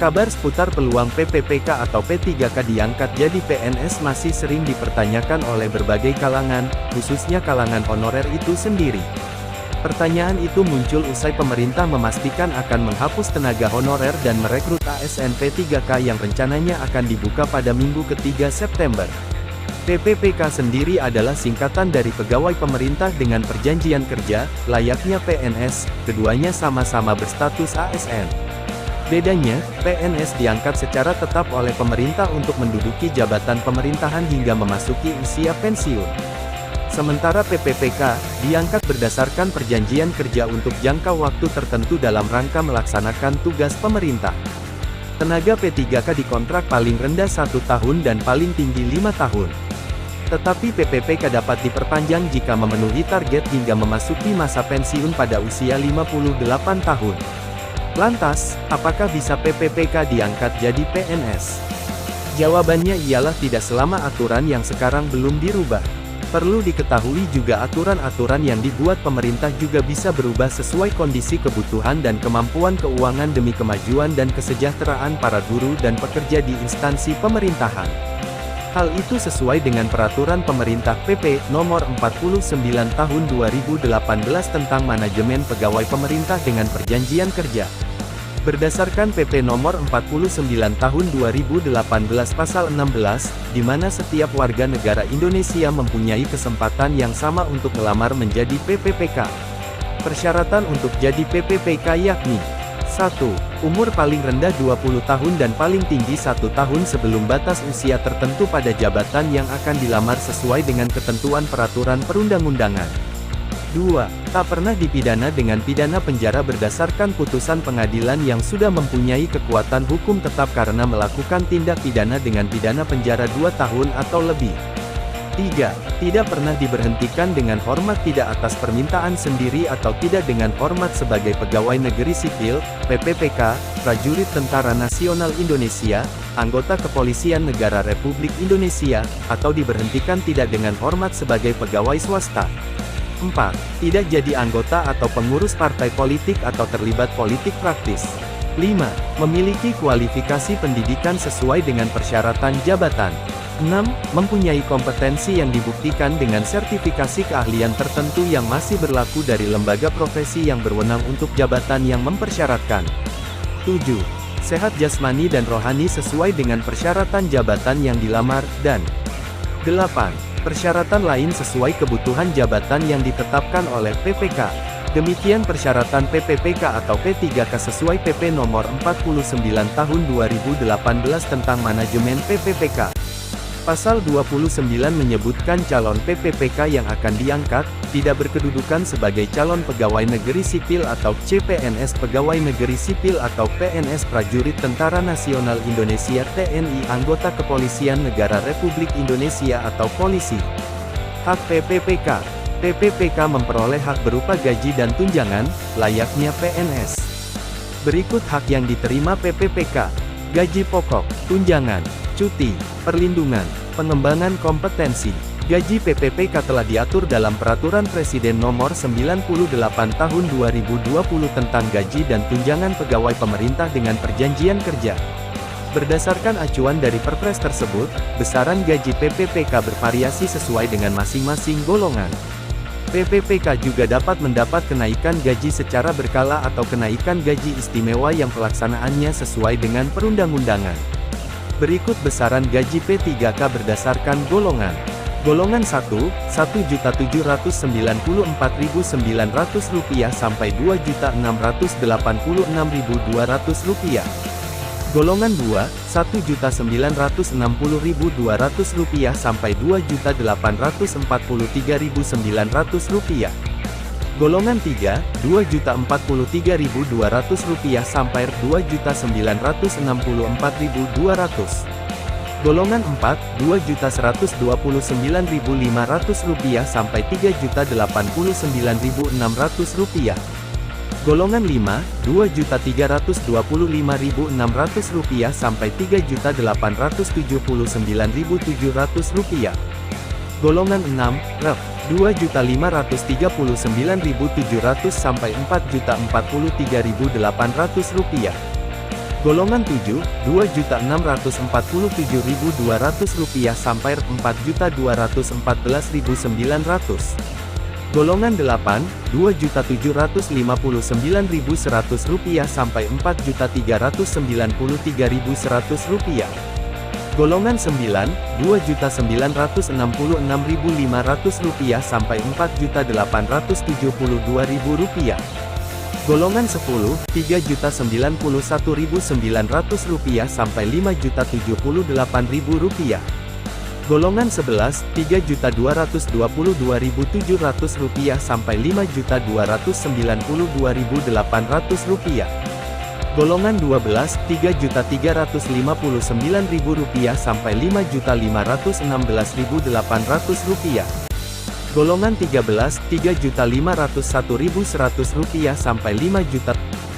Kabar seputar peluang PPPK atau P3K diangkat jadi PNS masih sering dipertanyakan oleh berbagai kalangan, khususnya kalangan honorer itu sendiri. Pertanyaan itu muncul usai pemerintah memastikan akan menghapus tenaga honorer dan merekrut ASN P3K yang rencananya akan dibuka pada Minggu ketiga September. PPPK sendiri adalah singkatan dari Pegawai Pemerintah dengan Perjanjian Kerja, layaknya PNS, keduanya sama-sama berstatus ASN. Bedanya, PNS diangkat secara tetap oleh pemerintah untuk menduduki jabatan pemerintahan hingga memasuki usia pensiun. Sementara PPPK, diangkat berdasarkan perjanjian kerja untuk jangka waktu tertentu dalam rangka melaksanakan tugas pemerintah. Tenaga P3K dikontrak paling rendah 1 tahun dan paling tinggi 5 tahun. Tetapi PPPK dapat diperpanjang jika memenuhi target hingga memasuki masa pensiun pada usia 58 tahun. Lantas, apakah bisa PPPK diangkat jadi PNS? Jawabannya ialah tidak selama aturan yang sekarang belum dirubah. Perlu diketahui juga aturan-aturan yang dibuat pemerintah juga bisa berubah sesuai kondisi kebutuhan dan kemampuan keuangan demi kemajuan dan kesejahteraan para guru dan pekerja di instansi pemerintahan. Hal itu sesuai dengan Peraturan Pemerintah PP Nomor 49 Tahun 2018 tentang Manajemen Pegawai Pemerintah dengan Perjanjian Kerja. Berdasarkan PP Nomor 49 Tahun 2018 Pasal 16, di mana setiap warga negara Indonesia mempunyai kesempatan yang sama untuk melamar menjadi PPPK. Persyaratan untuk jadi PPPK yakni 1. Umur paling rendah 20 tahun dan paling tinggi 1 tahun sebelum batas usia tertentu pada jabatan yang akan dilamar sesuai dengan ketentuan peraturan perundang-undangan. 2. Tak pernah dipidana dengan pidana penjara berdasarkan putusan pengadilan yang sudah mempunyai kekuatan hukum tetap karena melakukan tindak pidana dengan pidana penjara 2 tahun atau lebih. 3. Tidak pernah diberhentikan dengan hormat tidak atas permintaan sendiri atau tidak dengan hormat sebagai pegawai negeri sipil, PPPK, prajurit Tentara Nasional Indonesia, anggota Kepolisian Negara Republik Indonesia, atau diberhentikan tidak dengan hormat sebagai pegawai swasta. 4. Tidak jadi anggota atau pengurus partai politik atau terlibat politik praktis. 5. Memiliki kualifikasi pendidikan sesuai dengan persyaratan jabatan. 6. Mempunyai kompetensi yang dibuktikan dengan sertifikasi keahlian tertentu yang masih berlaku dari lembaga profesi yang berwenang untuk jabatan yang mempersyaratkan. 7. Sehat jasmani dan rohani sesuai dengan persyaratan jabatan yang dilamar, dan 8. Persyaratan lain sesuai kebutuhan jabatan yang ditetapkan oleh PPK. Demikian persyaratan PPPK atau P3K sesuai PP Nomor 49 Tahun 2018 tentang Manajemen PPPK. Pasal 29 menyebutkan calon PPPK yang akan diangkat, tidak berkedudukan sebagai calon pegawai negeri sipil atau CPNS pegawai negeri sipil atau PNS prajurit Tentara Nasional Indonesia TNI anggota Kepolisian Negara Republik Indonesia atau polisi. Hak PPPK. PPPK memperoleh hak berupa gaji dan tunjangan, layaknya PNS. Berikut hak yang diterima PPPK. Gaji pokok, tunjangan, cuti, perlindungan, pengembangan kompetensi. Gaji PPPK telah diatur dalam Peraturan Presiden Nomor 98 Tahun 2020 tentang Gaji dan Tunjangan Pegawai Pemerintah dengan Perjanjian Kerja. Berdasarkan acuan dari Perpres tersebut, besaran gaji PPPK bervariasi sesuai dengan masing-masing golongan. PPPK juga dapat mendapat kenaikan gaji secara berkala atau kenaikan gaji istimewa yang pelaksanaannya sesuai dengan perundang-undangan. Berikut besaran gaji P3K berdasarkan golongan. Golongan 1, Rp1.794.900 sampai Rp2.686.200. Golongan 2, Rp1.960.200 sampai Rp2.843.900. Golongan 3, Rp2.043.200 sampai Rp2.964.200. Golongan 4, Rp2.129.500 sampai Rp3.089.600. Golongan 5, Rp2.325.600 sampai Rp3.879.700. Golongan 6, Rp. Rp2.539.700 sampai Rp4.043.800. Golongan 7, Rp2.647.200 sampai Rp4.214.900. Golongan 8, Rp2.759.100 sampai Rp4.393.100. Golongan 9, Rp2.966.500 sampai Rp4.872.000. Golongan 10, Rp3.091.900 sampai Rp5.078.000. Golongan 11, Rp3.222.700 sampai Rp5.292.800. Golongan 12, Rp3.359.000 sampai Rp5.516.800. Golongan 13, Rp3.501.100 sampai Rp5.